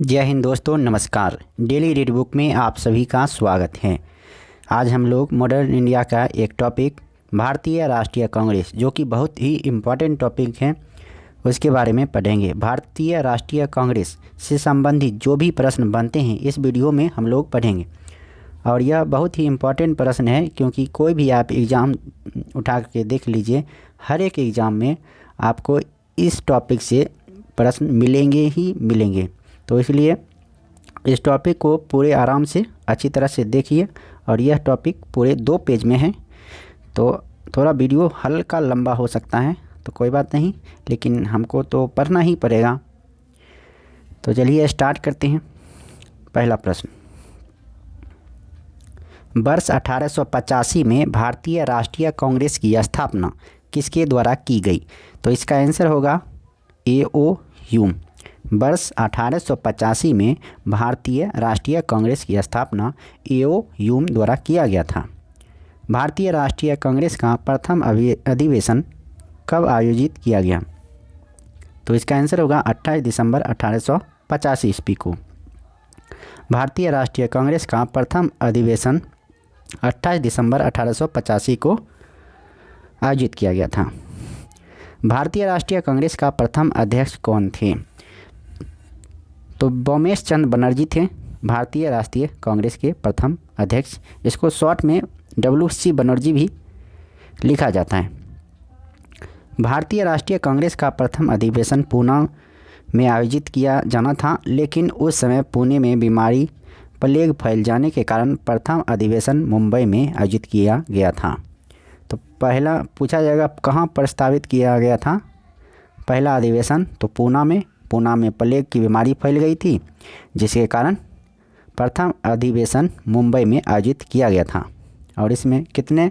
जय हिंद दोस्तों, नमस्कार। डेली रीड बुक में आप सभी का स्वागत है। आज हम लोग मॉडर्न इंडिया का एक टॉपिक भारतीय राष्ट्रीय कांग्रेस, जो कि बहुत ही इम्पोर्टेंट टॉपिक है, उसके बारे में पढ़ेंगे। भारतीय राष्ट्रीय कांग्रेस से संबंधित जो भी प्रश्न बनते हैं इस वीडियो में हम लोग पढ़ेंगे। और यह बहुत ही इम्पोर्टेंट प्रश्न है, क्योंकि कोई भी आप एग्ज़ाम उठा के देख लीजिए, हर एक एग्ज़ाम में आपको इस टॉपिक से प्रश्न मिलेंगे ही मिलेंगे। तो इसलिए इस टॉपिक को पूरे आराम से अच्छी तरह से देखिए। और यह टॉपिक पूरे 2 पेज में है, तो थोड़ा वीडियो हल्का लंबा हो सकता है, तो कोई बात नहीं, लेकिन हमको तो पढ़ना ही पड़ेगा। तो चलिए स्टार्ट करते हैं। पहला प्रश्न, वर्ष 1885 में भारतीय राष्ट्रीय कांग्रेस की स्थापना किसके द्वारा की गई? तो इसका आंसर होगा A.O. ह्यूम। वर्ष 1885 में भारतीय राष्ट्रीय कांग्रेस की स्थापना A.O. ह्यूम द्वारा किया गया था। भारतीय राष्ट्रीय कांग्रेस का प्रथम अधिवेशन कब आयोजित किया गया? तो इसका आंसर होगा 28 दिसंबर 1885 ईस्वी को। भारतीय राष्ट्रीय कांग्रेस का प्रथम अधिवेशन 28 दिसंबर 1885 को आयोजित किया गया था। भारतीय राष्ट्रीय कांग्रेस का प्रथम अध्यक्ष कौन थे? तो बोमेश चंद्र बनर्जी थे भारतीय राष्ट्रीय कांग्रेस के प्रथम अध्यक्ष। इसको शॉर्ट में WC बनर्जी भी लिखा जाता है। भारतीय राष्ट्रीय कांग्रेस का प्रथम अधिवेशन पुणे में आयोजित किया जाना था, लेकिन उस समय पुणे में बीमारी प्लेग फैल जाने के कारण प्रथम अधिवेशन मुंबई में आयोजित किया गया था। तो पहला पूछा जाएगा कहाँ प्रस्तावित किया गया था पहला अधिवेशन? तो पुणे में प्लेग की बीमारी फैल गई थी, जिसके कारण प्रथम अधिवेशन मुंबई में आयोजित किया गया था। और इसमें कितने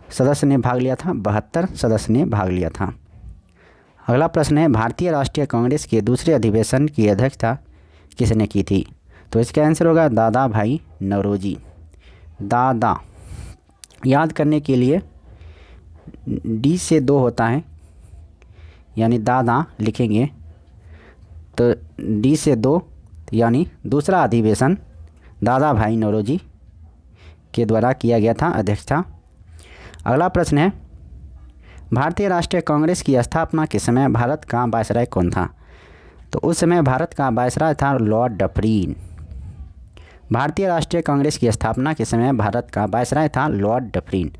सदस्य ने भाग लिया था? 72 सदस्य ने भाग लिया था। अगला प्रश्न है, भारतीय राष्ट्रीय कांग्रेस के दूसरे अधिवेशन की अध्यक्षता किसने की थी? तो इसका आंसर होगा दादा भाई नौरोजी। दादा याद करने के लिए D से 2 होता है, यानी दादा लिखेंगे तो D से 2, यानी दूसरा अधिवेशन दादा भाई नौरोजी के द्वारा किया गया था अध्यक्षता। अगला प्रश्न है, भारतीय राष्ट्रीय कांग्रेस की स्थापना के समय भारत का वायसराय कौन था? तो उस समय भारत का वायसराय था लॉर्ड डफरिन। भारतीय राष्ट्रीय कांग्रेस की स्थापना के समय भारत का वायसराय था लॉर्ड डफरिन।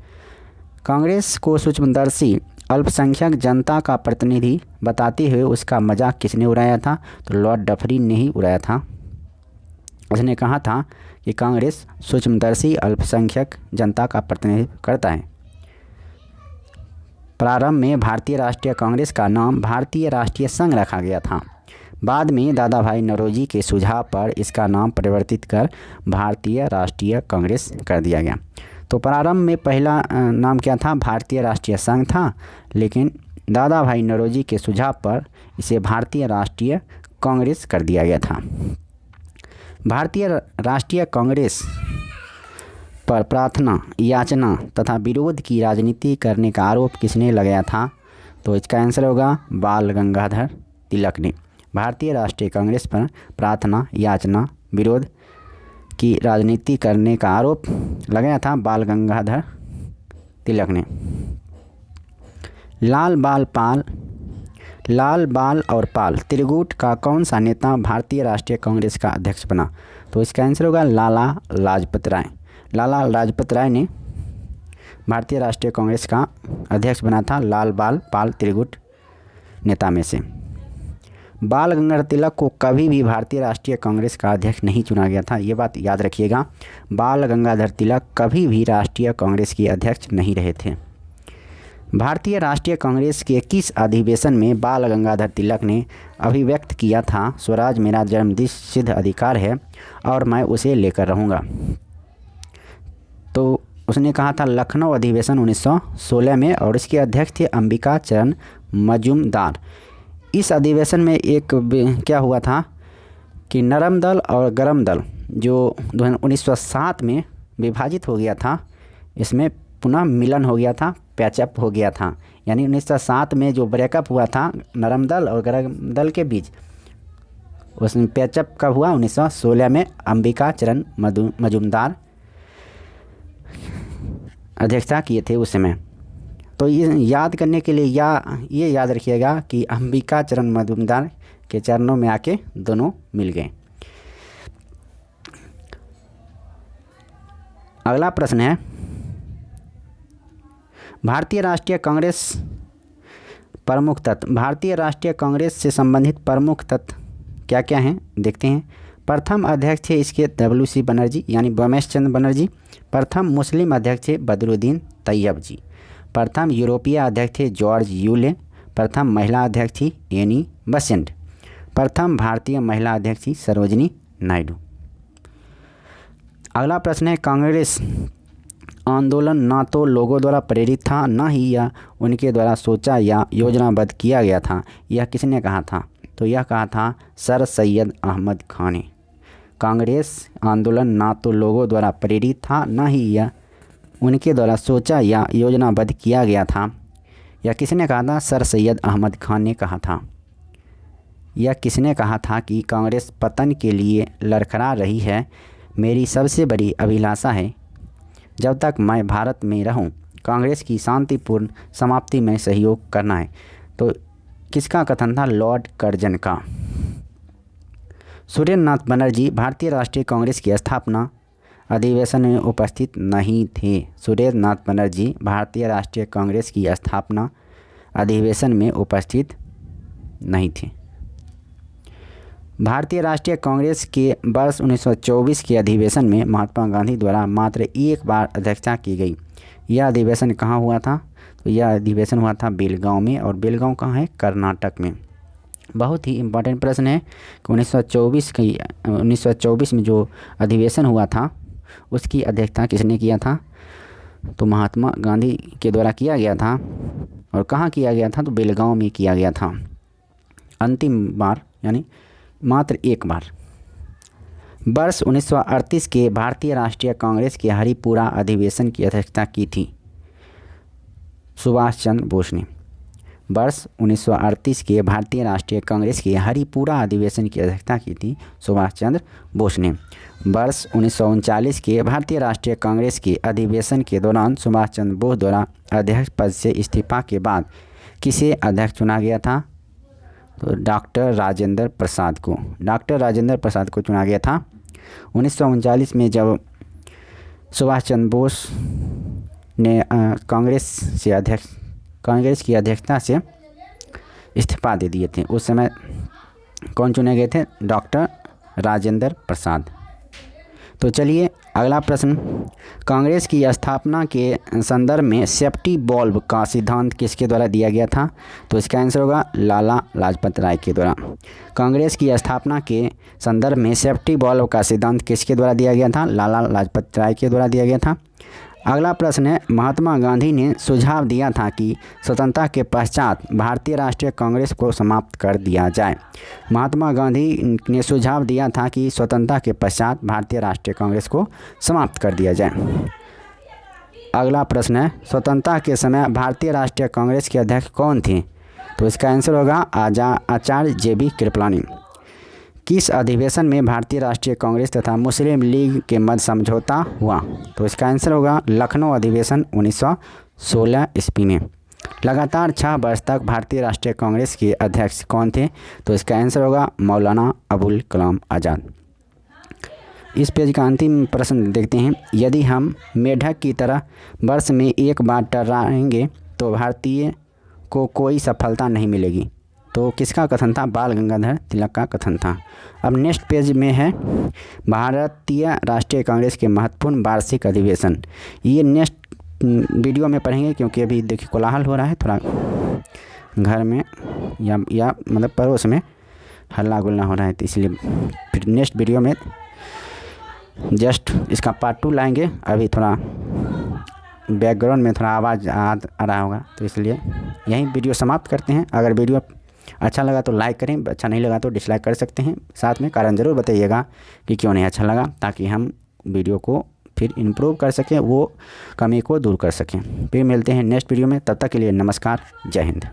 कांग्रेस को सूक्ष्मदर्शी अल्पसंख्यक जनता का प्रतिनिधि बताते हुए उसका मजाक किसने उड़ाया था? तो लॉर्ड डफरिन ने ही उड़ाया था। उसने कहा था कि कांग्रेस सूक्ष्मदर्शी अल्पसंख्यक जनता का प्रतिनिधित्व करता है। प्रारंभ में भारतीय राष्ट्रीय कांग्रेस का नाम भारतीय राष्ट्रीय संघ रखा गया था। बाद में दादा भाई नौरोजी के सुझाव पर इसका नाम परिवर्तित कर भारतीय राष्ट्रीय कांग्रेस कर दिया गया। तो प्रारंभ में पहला नाम क्या था? भारतीय राष्ट्रीय संघ था, लेकिन दादा भाई नौरोजी के सुझाव पर इसे भारतीय राष्ट्रीय कांग्रेस कर दिया गया था। भारतीय राष्ट्रीय कांग्रेस पर प्रार्थना, याचना तथा विरोध की राजनीति करने का आरोप किसने लगाया था? तो इसका आंसर होगा बाल गंगाधर तिलक ने। भारतीय राष्ट्रीय कांग्रेस पर प्रार्थना, याचना, विरोध की राजनीति करने का आरोप लगाया था बाल गंगाधर तिलक ने। लाल बाल और पाल त्रिगुट का कौन सा नेता भारतीय राष्ट्रीय कांग्रेस का अध्यक्ष बना? तो इसका आंसर होगा लाला लाजपत राय। लाला लाजपत राय ने भारतीय राष्ट्रीय कांग्रेस का अध्यक्ष बना था लाल बाल पाल त्रिगुट नेता में से। बाल गंगाधर तिलक को कभी भी भारतीय राष्ट्रीय कांग्रेस का अध्यक्ष नहीं चुना गया था, ये बात याद रखिएगा। बाल गंगाधर तिलक कभी भी राष्ट्रीय कांग्रेस के अध्यक्ष नहीं रहे थे। भारतीय राष्ट्रीय कांग्रेस के किस अधिवेशन में बाल गंगाधर तिलक ने अभिव्यक्त किया था स्वराज मेरा जन्मसिद्ध सिद्ध अधिकार है और मैं उसे लेकर रहूँगा? तो उसने कहा था लखनऊ अधिवेशन 1916 में, और इसके अध्यक्ष थे अंबिका चरण मजूमदार। इस अधिवेशन में एक क्या हुआ था कि नरम दल और गरम दल जो 1907 में विभाजित हो गया था, इसमें पुनः मिलन हो गया था, पैचअप हो गया था। यानी 1907 में जो ब्रेकअप हुआ था नरम दल और गरम दल के बीच, उसमें पैचअप कब हुआ? 1916 में अंबिका चरण मजूमदार अध्यक्षता किए थे उस समय। तो ये याद करने के लिए ये याद रखिएगा कि अंबिका चरण मजूमदार के चरणों में आके दोनों मिल गए। अगला प्रश्न है, भारतीय राष्ट्रीय कांग्रेस प्रमुख तत्व। भारतीय राष्ट्रीय कांग्रेस से संबंधित प्रमुख तत्व क्या क्या हैं देखते हैं। प्रथम अध्यक्ष थे इसके WC बनर्जी यानी रमेश चंद्र बनर्जी। प्रथम मुस्लिम अध्यक्ष थे बदरुद्दीन तैयब जी। प्रथम यूरोपीय अध्यक्ष थे जॉर्ज यूले। प्रथम महिला अध्यक्ष थी एनी बेसेंट। प्रथम भारतीय महिला अध्यक्ष थी सरोजिनी नायडू। अगला प्रश्न है, कांग्रेस आंदोलन ना तो लोगों द्वारा प्रेरित था, ना ही यह उनके द्वारा सोचा या योजनाबद्ध किया गया था। यह किसने कहा था? तो यह कहा था सर सैयद अहमद खान ने। कांग्रेस आंदोलन ना तो लोगों द्वारा प्रेरित था, ना ही यह उनके द्वारा सोचा या योजनाबद्ध किया गया था। यह किसने कहा था? सर सैयद अहमद खान ने कहा था। यह किसने कहा था कि कांग्रेस पतन के लिए लड़खड़ा रही है। मेरी सबसे बड़ी अभिलाषा है जब तक मैं भारत में रहूं, कांग्रेस की शांतिपूर्ण समाप्ति में सहयोग करना है। तो किसका कथन था? लॉर्ड कर्जन का। सुरेंद्र नाथ बनर्जी भारतीय राष्ट्रीय कांग्रेस की स्थापना अधिवेशन में उपस्थित नहीं थे। सुरेंद्र नाथ बनर्जी भारतीय राष्ट्रीय कांग्रेस की स्थापना अधिवेशन में उपस्थित नहीं थे। भारतीय राष्ट्रीय कांग्रेस के वर्ष 1924 के अधिवेशन में महात्मा गांधी द्वारा मात्र एक बार अध्यक्षता की गई। यह अधिवेशन कहाँ हुआ था? तो यह अधिवेशन हुआ था बेलगांव में, और बेलगांव कहाँ है? कर्नाटक में। बहुत ही इम्पोर्टेंट प्रश्न है कि 1924 में जो अधिवेशन हुआ था उसकी अध्यक्षता किसने किया था? तो महात्मा गांधी के द्वारा किया गया था। और कहाँ किया गया था? तो बेलगांव में किया गया था। अंतिम बार यानी मात्र एक बार। वर्ष 1938 के भारतीय राष्ट्रीय कांग्रेस के हरिपुरा अधिवेशन की अध्यक्षता की थी सुभाष चंद्र बोस ने। वर्ष 1938 के भारतीय राष्ट्रीय कांग्रेस के हरिपुरा अधिवेशन की अध्यक्षता की थी सुभाष चंद्र बोस ने। वर्ष 1939 के भारतीय राष्ट्रीय कांग्रेस के अधिवेशन के दौरान सुभाष चंद्र बोस द्वारा अध्यक्ष पद से इस्तीफा के बाद किसे अध्यक्ष चुना गया था? तो डॉक्टर राजेंद्र प्रसाद को। डॉक्टर राजेंद्र प्रसाद को चुना गया था। 1939 में जब सुभाष चंद्र बोस ने कांग्रेस की अध्यक्षता से इस्तीफा दे दिए थे, उस समय कौन चुने गए थे? डॉक्टर राजेंद्र प्रसाद। तो चलिए अगला प्रश्न, कांग्रेस की स्थापना के संदर्भ में सेफ्टी वॉल्व का सिद्धांत किसके द्वारा दिया गया था? तो इसका आंसर होगा लाला लाजपत राय के द्वारा। कांग्रेस की स्थापना के संदर्भ में सेफ्टी वॉल्व का सिद्धांत किसके द्वारा दिया गया था? लाला लाजपत राय के द्वारा दिया गया था। अगला प्रश्न है, महात्मा गांधी ने सुझाव दिया था कि स्वतंत्रता के पश्चात भारतीय राष्ट्रीय कांग्रेस को समाप्त कर दिया जाए। महात्मा गांधी ने सुझाव दिया था कि स्वतंत्रता के पश्चात भारतीय राष्ट्रीय कांग्रेस को समाप्त कर दिया जाए। अगला प्रश्न है, स्वतंत्रता के समय भारतीय राष्ट्रीय कांग्रेस के अध्यक्ष कौन थे? तो इसका आंसर होगा आचार्य JB कृपलानी। किस अधिवेशन में भारतीय राष्ट्रीय कांग्रेस तथा मुस्लिम लीग के मध्य समझौता हुआ? तो इसका आंसर होगा लखनऊ अधिवेशन 1916 ईस्वी में। लगातार 6 वर्ष तक भारतीय राष्ट्रीय कांग्रेस के अध्यक्ष कौन थे? तो इसका आंसर होगा मौलाना अबुल कलाम आज़ाद। इस पेज का अंतिम प्रश्न देखते हैं, यदि हम मेढक की तरह वर्ष में एक बार टर्राएंगे तो भारतीय को कोई सफलता नहीं मिलेगी। तो किसका कथन था? बाल गंगाधर तिलक का कथन था। अब नेक्स्ट पेज में है भारतीय राष्ट्रीय कांग्रेस के महत्वपूर्ण वार्षिक अधिवेशन। ये नेक्स्ट वीडियो में पढ़ेंगे क्योंकि अभी देखिए कोलाहल हो रहा है थोड़ा घर में या मतलब पड़ोस में हल्ला गुल्ला हो रहा है, तो इसलिए फिर नेक्स्ट वीडियो में जस्ट इसका पार्ट 2 लाएंगे। अभी थोड़ा बैकग्राउंड में थोड़ा आवाज़ आ रहा होगा, तो इसलिए यहीं वीडियो समाप्त करते हैं। अगर वीडियो अच्छा लगा तो लाइक करें, अच्छा नहीं लगा तो डिसलाइक कर सकते हैं। साथ में कारण ज़रूर बताइएगा कि क्यों नहीं अच्छा लगा, ताकि हम वीडियो को फिर इम्प्रूव कर सकें, वो कमी को दूर कर सकें। फिर मिलते हैं नेक्स्ट वीडियो में, तब तक के लिए नमस्कार, जय हिंद।